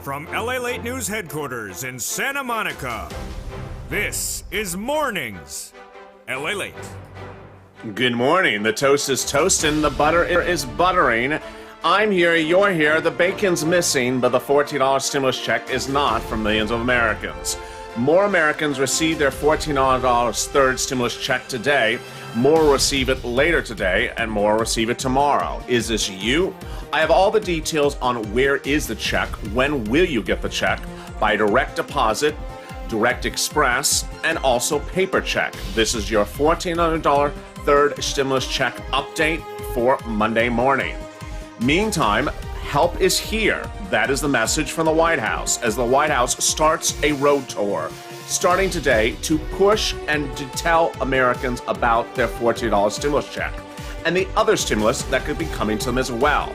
From LALATE News headquarters in Santa Monica, this is Mornings LALATE. Good morning. The toast is toasting, the butter is buttering. I'm here, you're here, the bacon's missing, but the $14 stimulus check is not for millions of Americans. More Americans receive their $14 third stimulus check today. More receive it later today, and more receive it tomorrow. Is this you? I have all the details on where is the check, when will you get the check, by direct deposit, direct express, and also paper check. This is your $1,400 third stimulus check update for Monday morning. Meantime, help is here. That is the message from the White House as the White House starts a road tour starting today to push and to tell Americans about their $14 stimulus check and the other stimulus that could be coming to them as well.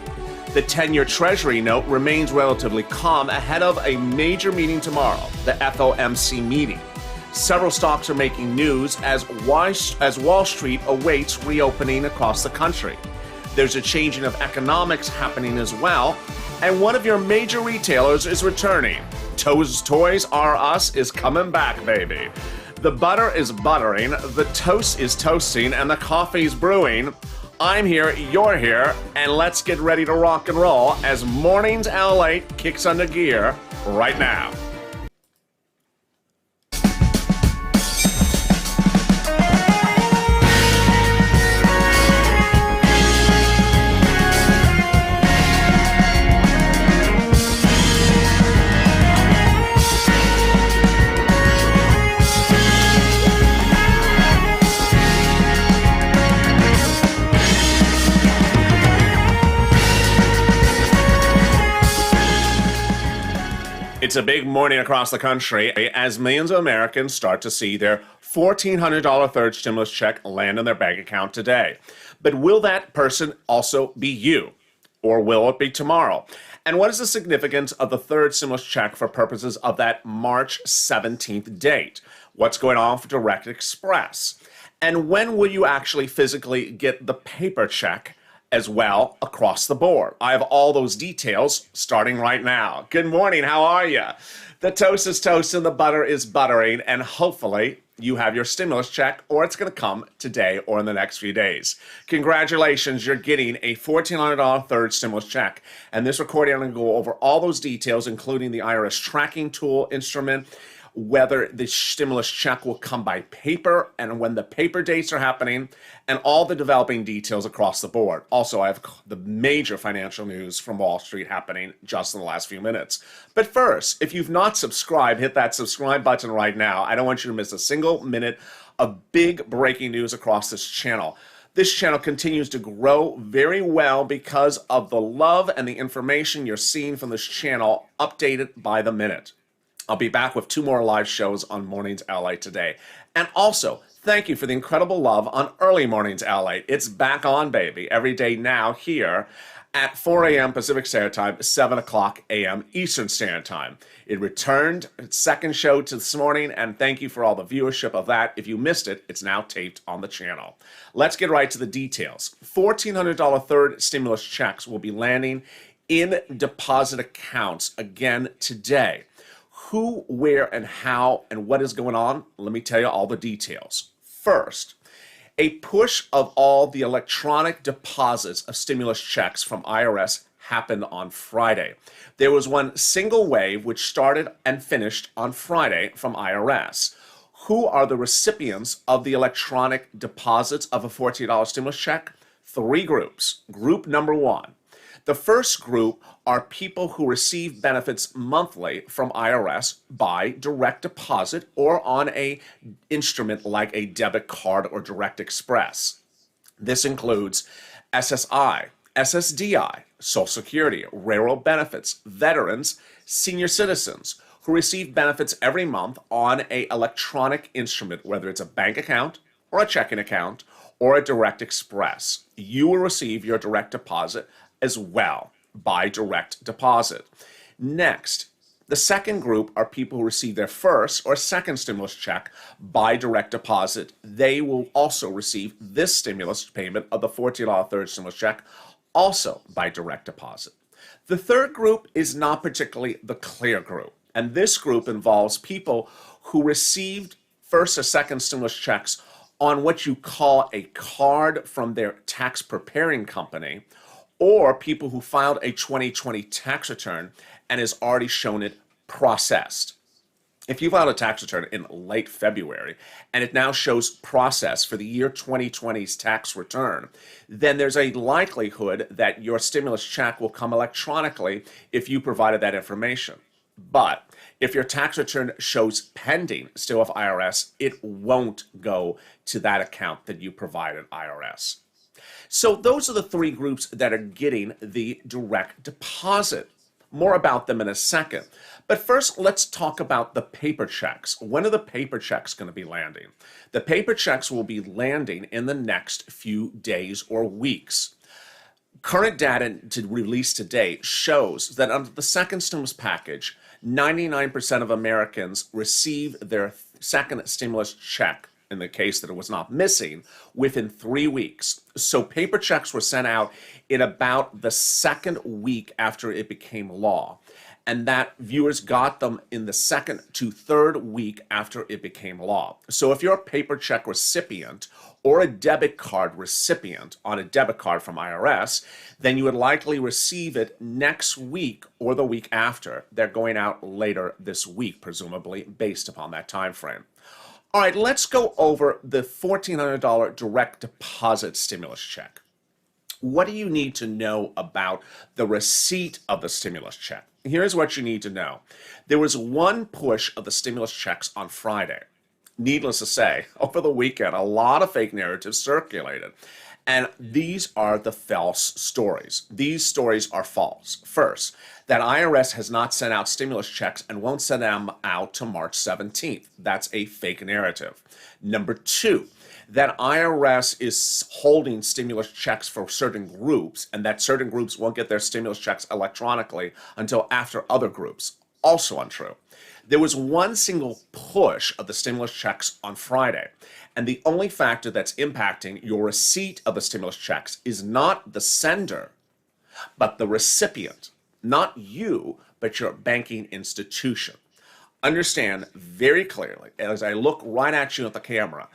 The 10-year Treasury note remains relatively calm ahead of a major meeting tomorrow, the FOMC meeting. Several stocks are making news as Wall Street awaits reopening across the country. There's a changing of economics happening as well, and one of your major retailers is returning. Toys R Us is coming back, baby. The butter is buttering, the toast is toasting, and the coffee's brewing. I'm here, you're here, and let's get ready to rock and roll as Mornings LALATE kicks into gear right now. It's a big morning across the country as millions of Americans start to see their $1,400 third stimulus check land in their bank account today. But will that person also be you? Or will it be tomorrow? And what is the significance of the third stimulus check for purposes of that March 17th date? What's going on for Direct Express? And when will you actually physically get the paper check as well across the board? I have all those details starting right now. Good morning, how are you? The toast is toasting, the butter is buttering, and hopefully you have your stimulus check or it's going to come today or in the next few days. Congratulations, you're getting a $1,400 third stimulus check. And this recording, I'm going to go over all those details, including the IRS tracking tool instrument, whether the stimulus check will come by paper and when the paper dates are happening, and all the developing details across the board. Also, I have the major financial news from Wall Street happening just in the last few minutes. But first, if you've not subscribed, hit that subscribe button right now. I don't want you to miss a single minute of big breaking news across this channel. This channel continues to grow very well because of the love and the information you're seeing from this channel updated by the minute. I'll be back with 2 more live shows on Mornings LALATE today. And also, thank you for the incredible love on Early Mornings LALATE. It's back on, baby, every day now here at 4 a.m. Pacific Standard Time, 7 o'clock a.m. Eastern Standard Time. It returned its second show to this morning, and thank you for all the viewership of that. If you missed it, it's now taped on the channel. Let's get right to the details. $1,400 third stimulus checks will be landing in deposit accounts again today. Who, where, and how, and what is going on? Let me tell you all the details. First, a push of all the electronic deposits of stimulus checks from IRS happened on Friday. There was one single wave which started and finished on Friday from IRS. Who are the recipients of the electronic deposits of a $14 stimulus check? 3 groups. Group number 1. The first group are people who receive benefits monthly from IRS by direct deposit or on an instrument like a debit card or Direct Express. This includes SSI, SSDI, Social Security, railroad benefits, veterans, senior citizens who receive benefits every month on an electronic instrument, whether it's a bank account or a checking account or a Direct Express. You will receive your direct deposit as well by direct deposit. Next, the second group are people who receive their first or second stimulus check by direct deposit. They will also receive this stimulus payment of the $14 third stimulus check also by direct deposit. The third group is not particularly the clear group. And this group involves people who received first or second stimulus checks on what you call a card from their tax preparing company, or people who filed a 2020 tax return and has already shown it processed. If you filed a tax return in late February and it now shows process for the year 2020's tax return, then there's a likelihood that your stimulus check will come electronically if you provided that information. But if your tax return shows pending still with IRS, it won't go to that account that you provided IRS. So those are the three groups that are getting the direct deposit. More about them in a second. But first, let's talk about the paper checks. When are the paper checks going to be landing? The paper checks will be landing in the next few days or weeks. Current data to release today shows that under the second stimulus package, 99% of Americans received their second stimulus check, in the case that it was not missing, within 3 weeks. So paper checks were sent out in about the second week after it became law. And that viewers got them in the second to third week after it became law. So if you're a paper check recipient or a debit card recipient on a debit card from IRS, then you would likely receive it next week or the week after. They're going out later this week, presumably, based upon that time frame. All right, let's go over the $1,400 direct deposit stimulus check. What do you need to know about the receipt of the stimulus check? Here's what you need to know. There was one push of the stimulus checks on Friday. Needless to say, over the weekend, a lot of fake narratives circulated. And these are the false stories. These stories are false. First, that IRS has not sent out stimulus checks and won't send them out to March 17th. That's a fake narrative. Number two, that IRS is holding stimulus checks for certain groups and that certain groups won't get their stimulus checks electronically until after other groups. Also untrue. There was one single push of the stimulus checks on Friday, and the only factor that's impacting your receipt of the stimulus checks is not the sender, but the recipient. Not you, but your banking institution. Understand very clearly, as I look right at you at the camera,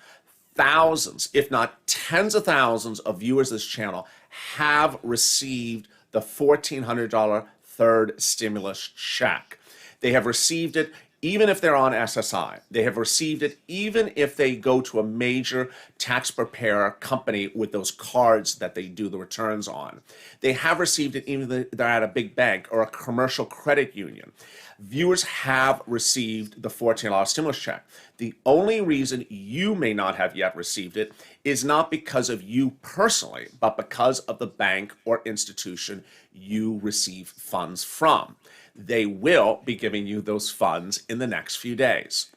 thousands, if not tens of thousands of viewers of this channel have received the $1,400 third stimulus check. They have received it even if they're on SSI. They have received it even if they go to a major tax preparer company with those cards that they do the returns on. They have received it even if they're at a big bank or a commercial credit union. Viewers have received the $1,400 stimulus check. The only reason you may not have yet received it is not because of you personally, but because of the bank or institution you receive funds from. They will be giving you those funds in the next few days.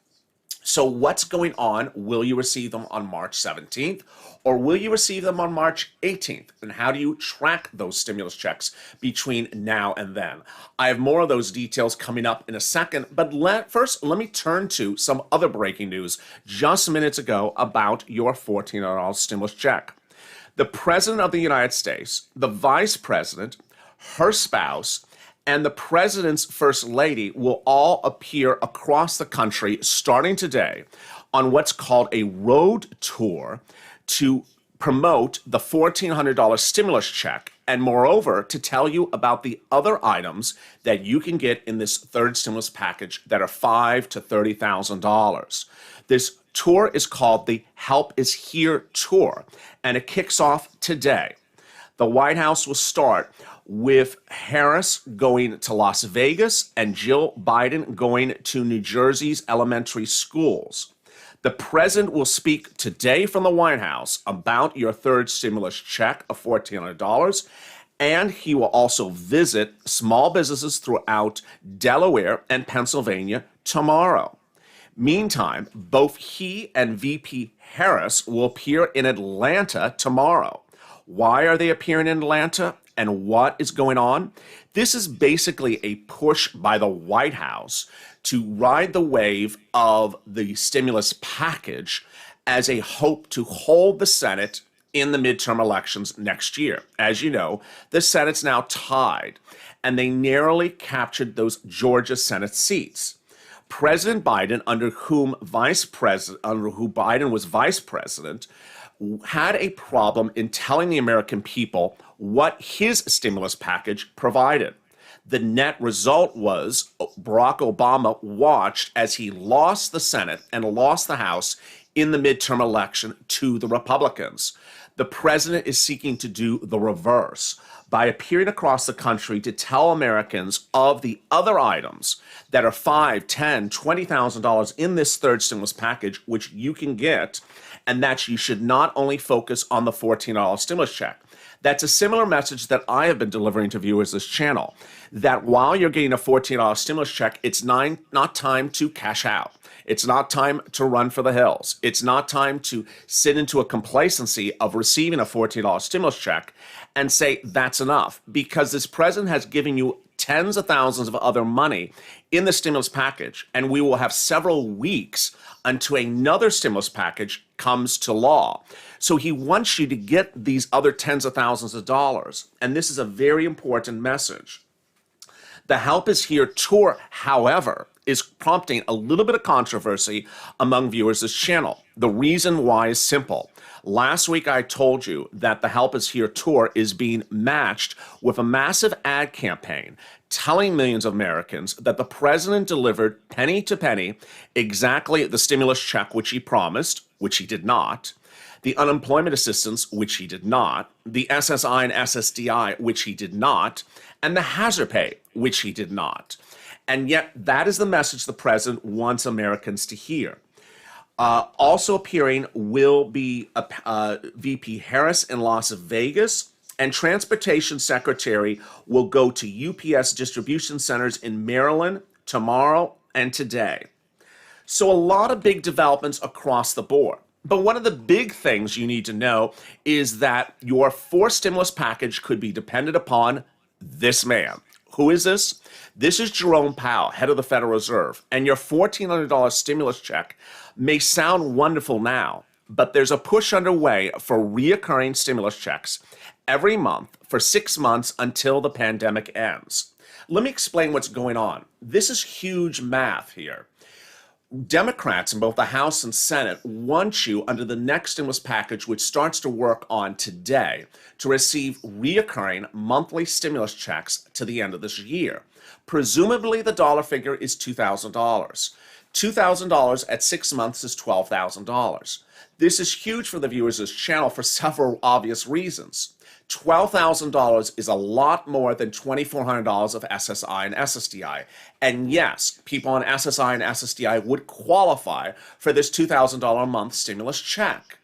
So what's going on? Will you receive them on March 17th or will you receive them on March 18th? And how do you track those stimulus checks between now and then? I have more of those details coming up in a second, but first let me turn to some other breaking news just minutes ago about your $1,400 stimulus check. The President of the United States, the Vice President, her spouse, and the President's First Lady will all appear across the country starting today on what's called a road tour to promote the $1,400 stimulus check and moreover to tell you about the other items that you can get in this third stimulus package that are $5,000 to $30,000. This tour is called the Help Is Here Tour and it kicks off today. The White House will start with Harris going to Las Vegas and Jill Biden going to New Jersey's elementary schools. The president will speak today from the White House about your third stimulus check of $1,400, and he will also visit small businesses throughout Delaware and Pennsylvania tomorrow. Meantime, both he and VP Harris will appear in Atlanta tomorrow. Why are they appearing in Atlanta? And what is going on? This is basically a push by the White House to ride the wave of the stimulus package as a hope to hold the Senate in the midterm elections next year. As you know, the Senate's now tied. and they narrowly captured those Georgia Senate seats. President Biden, under who Biden was vice president, had a problem in telling the American people what his stimulus package provided. The net result was Barack Obama watched as he lost the Senate and lost the House in the midterm election to the Republicans. The president is seeking to do the reverse by appearing across the country to tell Americans of the other items that are $5, $10, $20,000 in this third stimulus package, which you can get, and that you should not only focus on the $14 stimulus check. That's a similar message that I have been delivering to viewers this channel, that while you're getting a $14 stimulus check, it's not time to cash out. It's not time to run for the hills. It's not time to sit into a complacency of receiving a $14 stimulus check and say that's enough, because this president has given you tens of thousands of other money in the stimulus package, and we will have several weeks until another stimulus package comes to law. So he wants you to get these other tens of thousands of dollars, and this is a very important message. The Help Is Here tour, however, is prompting a little bit of controversy among viewers of this channel. The reason why is simple. Last week I told you that the Help Is Here tour is being matched with a massive ad campaign telling millions of Americans that the president delivered penny to penny exactly the stimulus check which he promised, which he did not, the unemployment assistance, which he did not, the SSI and SSDI, which he did not, and the hazard pay, which he did not. And yet that is the message the president wants Americans to hear. Also appearing will be VP Harris in Las Vegas, and Transportation Secretary will go to UPS distribution centers in Maryland tomorrow and today. So a lot of big developments across the board. But one of the big things you need to know is that your fourth stimulus package could be dependent upon this man. Who is this? This is Jerome Powell, head of the Federal Reserve. And your $1,400 stimulus check may sound wonderful now, but there's a push underway for reoccurring stimulus checks every month for 6 months until the pandemic ends. Let me explain what's going on. This is huge math here. Democrats in both the House and Senate want you, under the next stimulus package, which starts to work on today, to receive reoccurring monthly stimulus checks to the end of this year. Presumably, the dollar figure is $2,000. $2,000 at 6 months is $12,000. This is huge for the viewers of this channel for several obvious reasons. $12,000 is a lot more than $2,400 of SSI and SSDI. And yes, people on SSI and SSDI would qualify for this $2,000 a month stimulus check.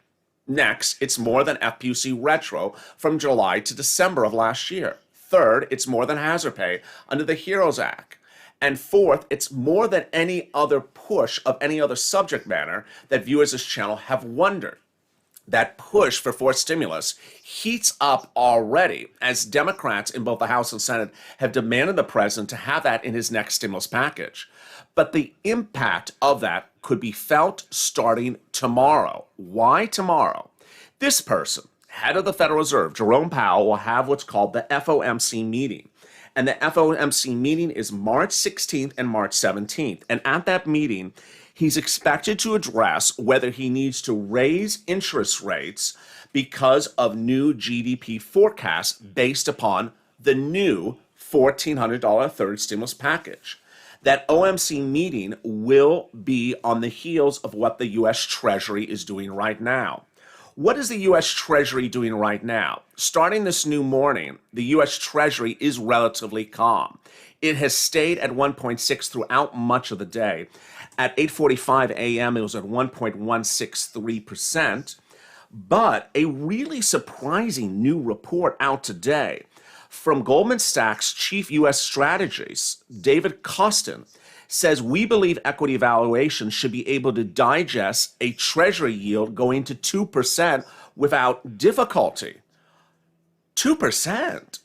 Next, it's more than FPUC retro from July to December of last year. Third, it's more than hazard pay under the HEROES Act. And fourth, it's more than any other push of any other subject matter that viewers of this channel have wondered. That push for fourth stimulus heats up already, as Democrats in both the House and Senate have demanded the president to have that in his next stimulus package. But the impact of that could be felt starting tomorrow. Why tomorrow? This person, head of the Federal Reserve, Jerome Powell, will have what's called the FOMC meeting. And the FOMC meeting is March 16th and March 17th. And at that meeting, he's expected to address whether he needs to raise interest rates because of new GDP forecasts based upon the new $1,400 third stimulus package. That OMC meeting will be on the heels of what the U.S. Treasury is doing right now. What is the U.S. Treasury doing right now? Starting this new morning, the U.S. Treasury is relatively calm. It has stayed at 1.6 throughout much of the day. At 8:45 a.m., it was at 1.163%. But a really surprising new report out today from Goldman Sachs chief U.S. strategist, David Kostin, says we believe equity valuations should be able to digest a Treasury yield going to 2% without difficulty. 2%?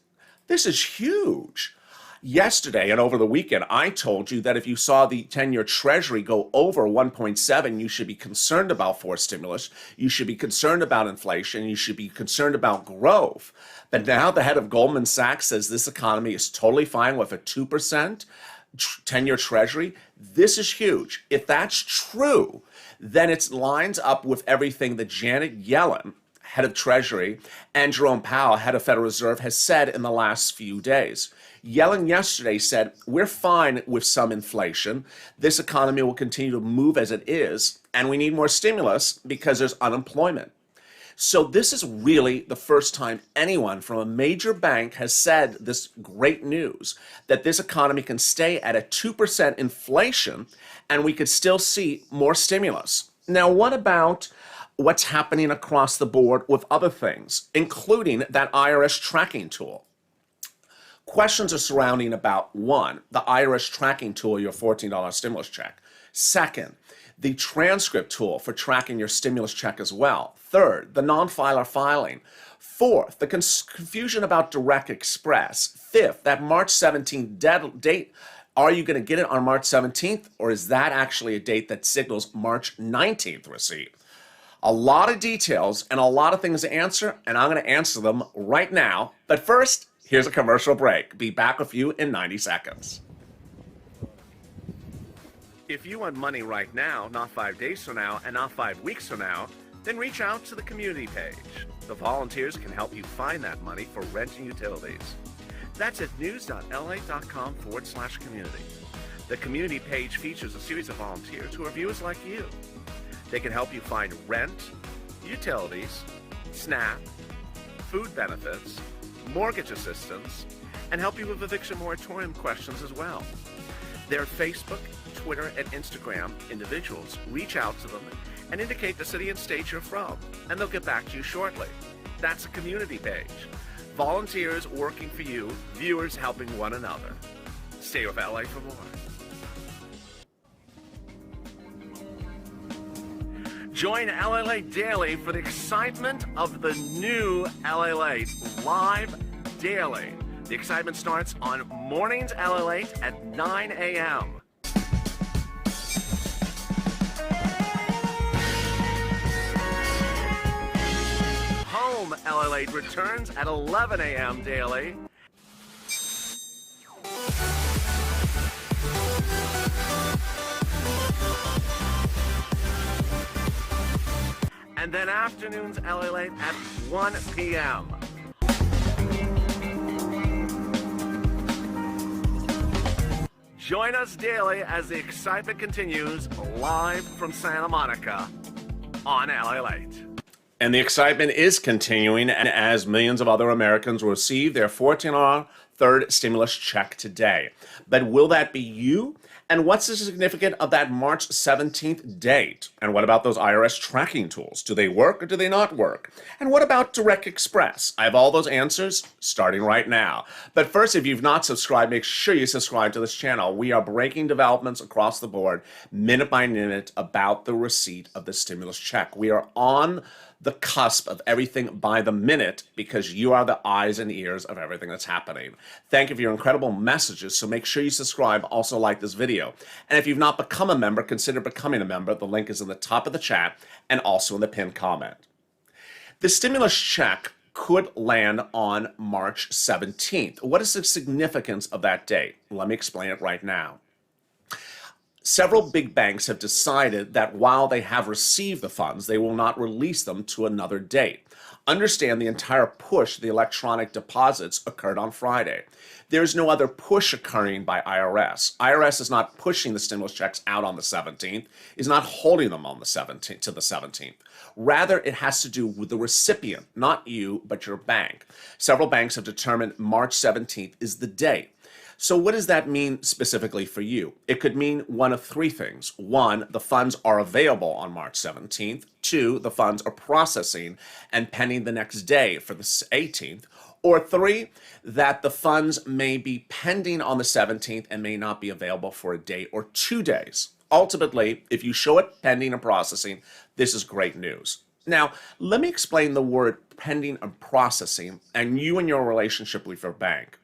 This is huge. Yesterday and over the weekend, I told you that if you saw the 10-year Treasury go over 1.7, you should be concerned about forced stimulus. You should be concerned about inflation. You should be concerned about growth. But now the head of Goldman Sachs says this economy is totally fine with a 2% 10-year Treasury. This is huge. If that's true, then it lines up with everything that Janet Yellen, head of Treasury, and Jerome Powell, head of Federal Reserve, has said in the last few days. Yellen yesterday said, we're fine with some inflation. This economy will continue to move as it is, and we need more stimulus because there's unemployment. So this is really the first time anyone from a major bank has said this great news, that this economy can stay at a 2% inflation and we could still see more stimulus. Now, what about what's happening across the board with other things, including that IRS tracking tool? Questions are surrounding about, one, the IRS tracking tool, your $14 stimulus check. Second, the transcript tool for tracking your stimulus check as well. Third, the non-filer filing. Fourth, the confusion about Direct Express. Fifth, that March 17th date. Are you going to get it on March 17th, or is that actually a date that signals March 19th receipt? A lot of details and a lot of things to answer, and I'm going to answer them right now. But first, here's a commercial break. Be back with you in 90 seconds. If you want money right now, not 5 days from now, and not 5 weeks from now, then reach out to the community page. The volunteers can help you find that money for rent and utilities. That's at news.la.com/community. The community page features a series of volunteers who are viewers like you. They can help you find rent, utilities, SNAP, food benefits, mortgage assistance, and help you with eviction moratorium questions as well. Their Facebook, Twitter, and Instagram individuals reach out to them and indicate the city and state you're from, and they'll get back to you shortly. That's a community page. Volunteers working for you, viewers helping one another. Stay with LA for more. Join LALATE Daily for the excitement of the new LALATE live daily. The excitement starts on Mornings LALATE at 9 a.m. Home LALATE returns at 11 a.m. daily. And then afternoons LALATE at 1 p.m. Join us daily as the excitement continues live from Santa Monica on LALATE. And the excitement is continuing as millions of other Americans receive their $14 third stimulus check today. But will that be you? And what's the significance of that March 17th date? And what about those IRS tracking tools? Do they work or do they not work? And what about Direct Express? I have all those answers starting right now. But first, if you've not subscribed, make sure you subscribe to this channel. We are breaking developments across the board, minute by minute, about the receipt of the stimulus check. We are on the cusp of everything by the minute because you are the eyes and ears of everything that's happening. Thank you for your incredible messages, so make sure you subscribe, also like this video. And if you've not become a member, consider becoming a member. The link is in the top of the chat and also in the pinned comment. The stimulus check could land on March 17th. What is the significance of that date? Let me explain it right now. Several big banks have decided that while they have received the funds, they will not release them to another date. Understand the entire push, the electronic deposits, occurred on Friday. There is no other push occurring by IRS. IRS is not pushing the stimulus checks out on the 17th, is not holding them on the 17th to the 17th. Rather, it has to do with the recipient, not you, but your bank. Several banks have determined March 17th is the date. So what does that mean specifically for you? It could mean one of three things. One, the funds are available on March 17th. Two, the funds are processing and pending the next day for the 18th. Or three, that the funds may be pending on the 17th and may not be available for a day or 2 days. Ultimately, if you show it pending and processing, this is great news. Now, let me explain the word pending and processing and you and your relationship with your bank.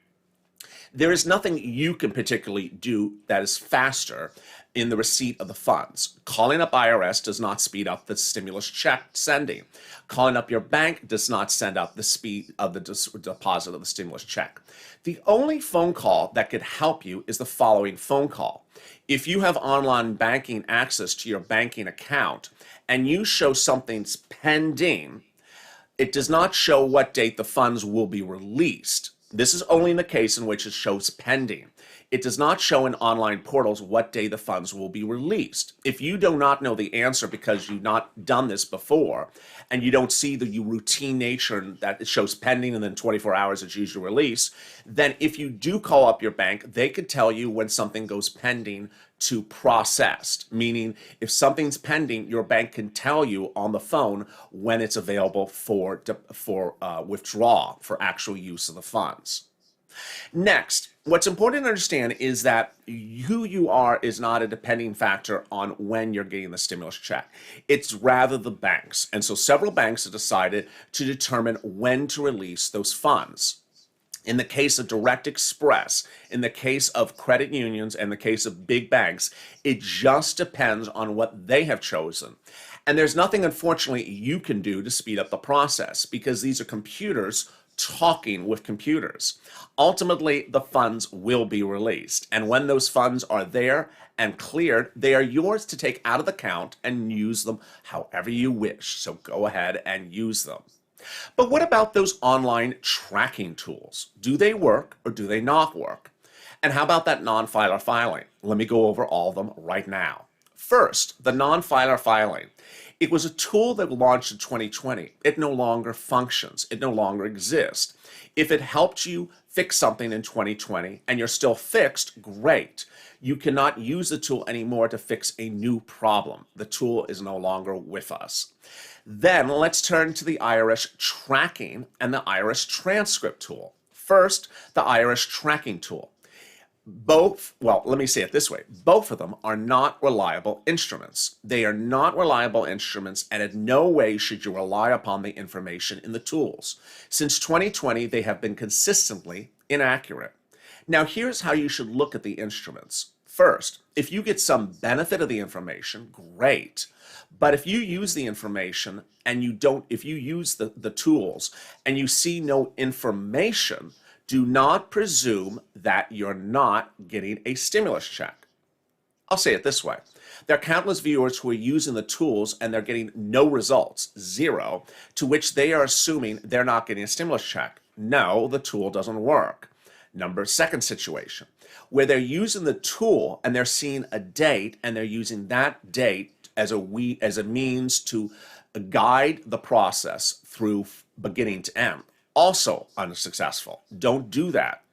There is nothing you can particularly do that is faster in the receipt of the funds. Calling up IRS does not speed up the stimulus check sending. Calling up your bank does not send up the speed of the deposit of the stimulus check. The only phone call that could help you is the following phone call. If you have online banking access to your banking account and you show something's pending, it does not show what date the funds will be released. This is only in the case in which it shows pending. It does not show in online portals what day the funds will be released. If you do not know the answer because you've not done this before, and you don't see the routine nature that it shows pending and then 24 hours it's usually released, then if you do call up your bank, they could tell you when something goes pending to processed, meaning if something's pending, your bank can tell you on the phone when it's available for withdrawal, for actual use of the funds. Next, what's important to understand is that who you are is not a depending factor on when you're getting the stimulus check. It's rather the banks. And so several banks have decided to determine when to release those funds. In the case of Direct Express, in the case of credit unions, and the case of big banks, it just depends on what they have chosen. And there's nothing, unfortunately, you can do to speed up the process because these are computers talking with computers. Ultimately, the funds will be released. And when those funds are there and cleared, they are yours to take out of the account and use them however you wish. So go ahead and use them. But what about those online tracking tools? Do they work or do they not work? And how about that non-filer filing? Let me go over all of them right now. First, the non-filer filing. It was a tool that launched in 2020. It no longer functions. It no longer exists. If it helped you fix something in 2020 and you're still fixed, great. You cannot use the tool anymore to fix a new problem. The tool is no longer with us. Then let's turn to the IRS tracking and the IRS transcript tool. First, the IRS tracking tool. Let me say it this way. Both of them are not reliable instruments. They are not reliable instruments, and in no way should you rely upon the information in the tools. Since 2020, they have been consistently inaccurate. Now, here's how you should look at the instruments. First, if you get some benefit of the information, great. But if you use the information and if you use the tools and you see no information, do not presume that you're not getting a stimulus check. I'll say it this way. There are countless viewers who are using the tools and they're getting no results, zero, to which they are assuming they're not getting a stimulus check. No, the tool doesn't work. Second situation, where they're using the tool and they're seeing a date and they're using that date as a means to guide the process through beginning to end. Also unsuccessful. Don't do that.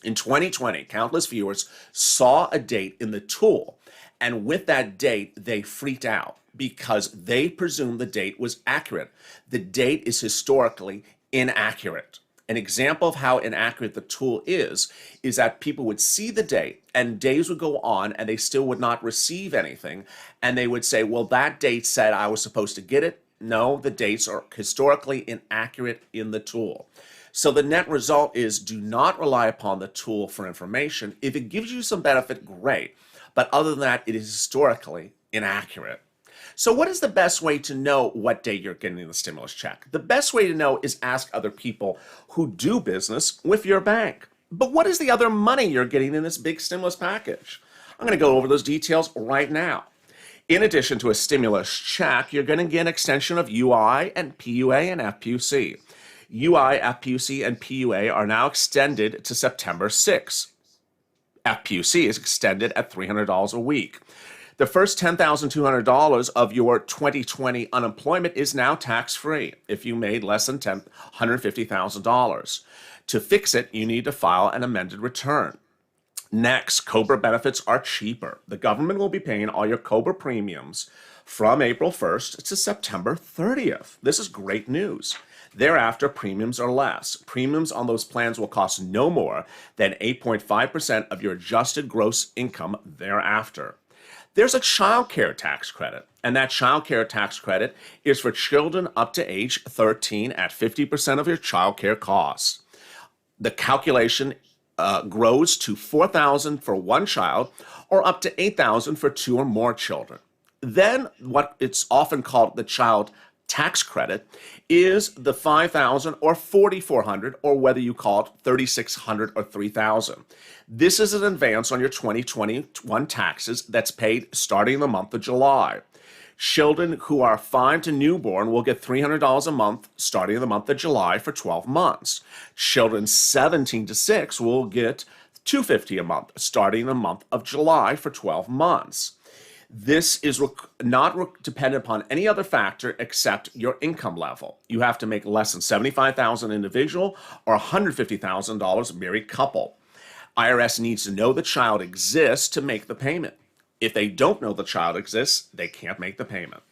In 2020, countless viewers saw a date in the tool, and with that date, they freaked out because they presumed the date was accurate. The date is historically inaccurate. An example of how inaccurate the tool is that people would see the date and days would go on and they still would not receive anything. And they would say, well, that date said I was supposed to get it. No, the dates are historically inaccurate in the tool. So the net result is do not rely upon the tool for information. If it gives you some benefit, great. But other than that, it is historically inaccurate. So what is the best way to know what date you're getting the stimulus check? The best way to know is ask other people who do business with your bank. But what is the other money you're getting in this big stimulus package? I'm going to go over those details right now. In addition to a stimulus check, you're going to get an extension of UI and PUA and FPUC. UI, FPUC, and PUA are now extended to September 6. FPUC is extended at $300 a week. The first $10,200 of your 2020 unemployment is now tax-free if you made less than $150,000. To fix it, you need to file an amended return. Next, COBRA benefits are cheaper. The government will be paying all your COBRA premiums from April 1st to September 30th. This is great news. Thereafter, premiums are less. Premiums on those plans will cost no more than 8.5% of your adjusted gross income thereafter. There's a child care tax credit, and that child care tax credit is for children up to age 13 at 50% of your child care costs. The calculation grows to $4,000 for one child or up to $8,000 for two or more children. Then what it's often called the child tax credit is the $5,000 or $4,400, or whether you call it $3,600 or $3,000. This is an advance on your 2021 taxes that's paid starting the month of July. Children who are 5 to newborn will get $300 a month starting in the month of July for 12 months. Children 17 to 6 will get $250 a month starting in the month of July for 12 months. This is not dependent upon any other factor except your income level. You have to make less than $75,000 individual or $150,000 married couple. IRS needs to know the child exists to make the payment. If they don't know the child exists, they can't make the payment.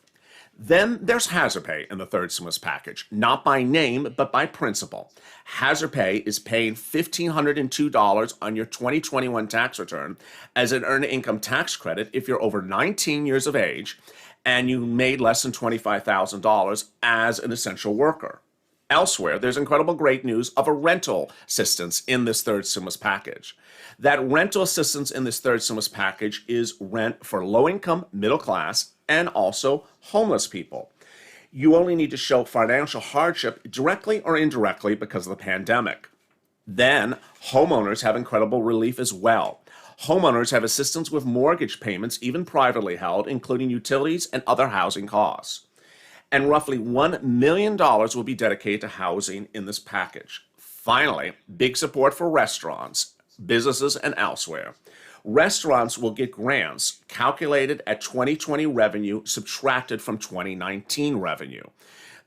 Then there's hazard pay in the third stimulus package, not by name, but by principle. Hazard pay is paying $1,502 on your 2021 tax return as an earned income tax credit if you're over 19 years of age and you made less than $25,000 as an essential worker. Elsewhere, there's incredible great news of a rental assistance in this third stimulus package. That rental assistance in this third stimulus package is rent for low-income, middle class, and also homeless people. You only need to show financial hardship directly or indirectly because of the pandemic. Then, homeowners have incredible relief as well. Homeowners have assistance with mortgage payments, even privately held, including utilities and other housing costs. And roughly $1 million will be dedicated to housing in this package. Finally, big support for restaurants, businesses, and elsewhere. Restaurants will get grants calculated at 2020 revenue subtracted from 2019 revenue.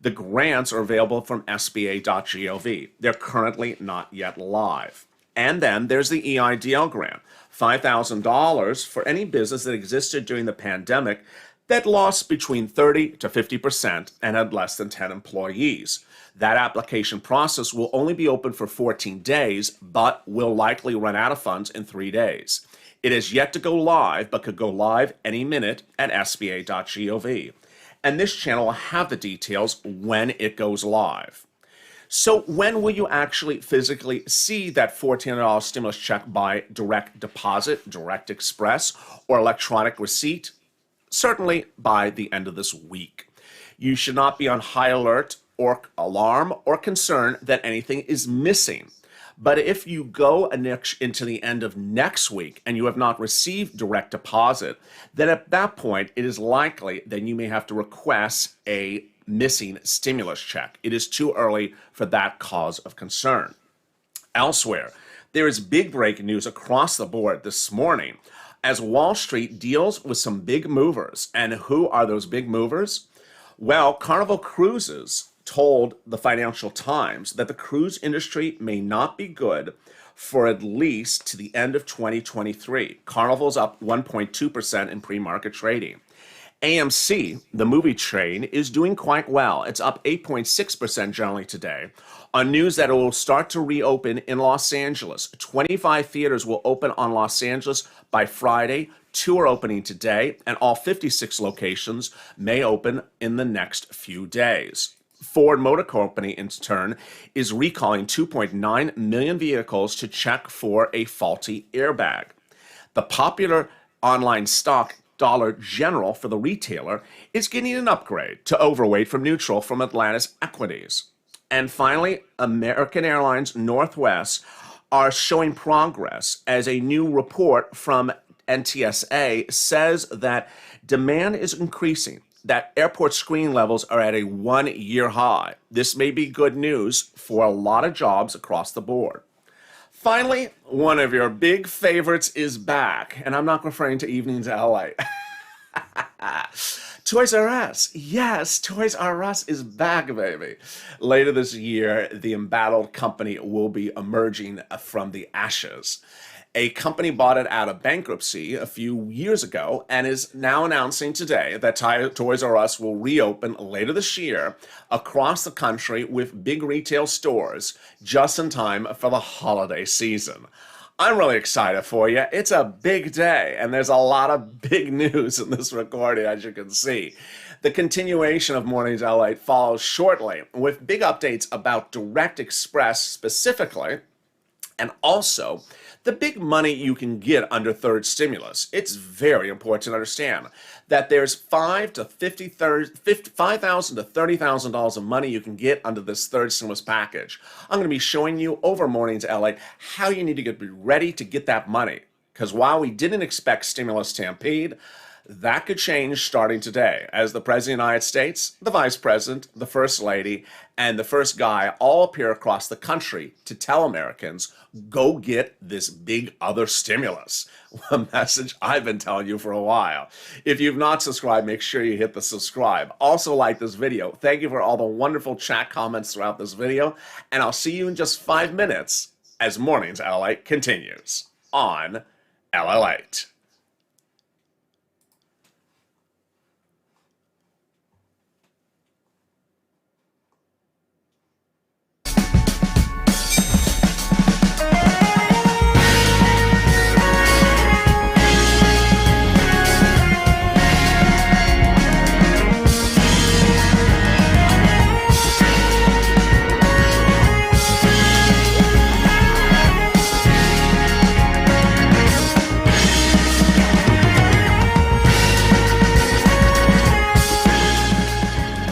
The grants are available from SBA.gov. They're currently not yet live. And then there's the EIDL grant, $5,000 for any business that existed during the pandemic that lost between 30 to 50% and had less than 10 employees. That application process will only be open for 14 days, but will likely run out of funds in 3 days. It is yet to go live, but could go live any minute at SBA.gov. And this channel will have the details when it goes live. So when will you actually physically see that $1,400 stimulus check by direct deposit, direct express, or electronic receipt? Certainly by the end of this week. You should not be on high alert or alarm or concern that anything is missing. But if you go into the end of next week and you have not received direct deposit, then at that point it is likely that you may have to request a missing stimulus check. It is too early for that cause of concern. Elsewhere, there is big breaking news across the board this morning as Wall Street deals with some big movers. And who are those big movers? Well, Carnival Cruises told the Financial Times that the cruise industry may not be good for at least to the end of 2023. Carnival's up 1.2% in pre-market trading. AMC, the movie train, is doing quite well. It's up 8.6% generally today on news that it will start to reopen in Los Angeles. 25 theaters will open on Los Angeles by Friday. 2 are opening today, and all 56 locations may open in the next few days. Ford Motor Company, in turn, is recalling 2.9 million vehicles to check for a faulty airbag. The popular online stock Dollar General for the retailer is getting an upgrade to overweight from neutral from Atlantis Equities. And finally, American Airlines Northwest are showing progress as a new report from NTSA says that demand is increasing, that airport screening levels are at a 1-year high. This may be good news for a lot of jobs across the board. Finally, one of your big favorites is back, and I'm not referring to Evenings LA. Toys R Us. Yes, Toys R Us is back, baby. Later this year, the embattled company will be emerging from the ashes. A company bought it out of bankruptcy a few years ago and is now announcing today that Toys R Us will reopen later this year across the country with big retail stores just in time for the holiday season. I'm really excited for you. It's a big day, and there's a lot of big news in this recording, as you can see. The continuation of Mornings LALATE follows shortly with big updates about Direct Express specifically, And also, the big money you can get under third stimulus. It's very important to understand that there's $5,000 to $30,000 of money you can get under this third stimulus package. I'm going to be showing you over Mornings LA how you need to be ready to get that money. Because while we didn't expect stimulus stampede, that could change starting today, as the President of the United States, the Vice President, the First Lady, and the first guy all appear across the country to tell Americans, go get this big other stimulus. A message I've been telling you for a while. If you've not subscribed, make sure you hit the subscribe. Also like this video. Thank you for all the wonderful chat comments throughout this video, and I'll see you in just 5 minutes as Mornings LA continues on LALATE.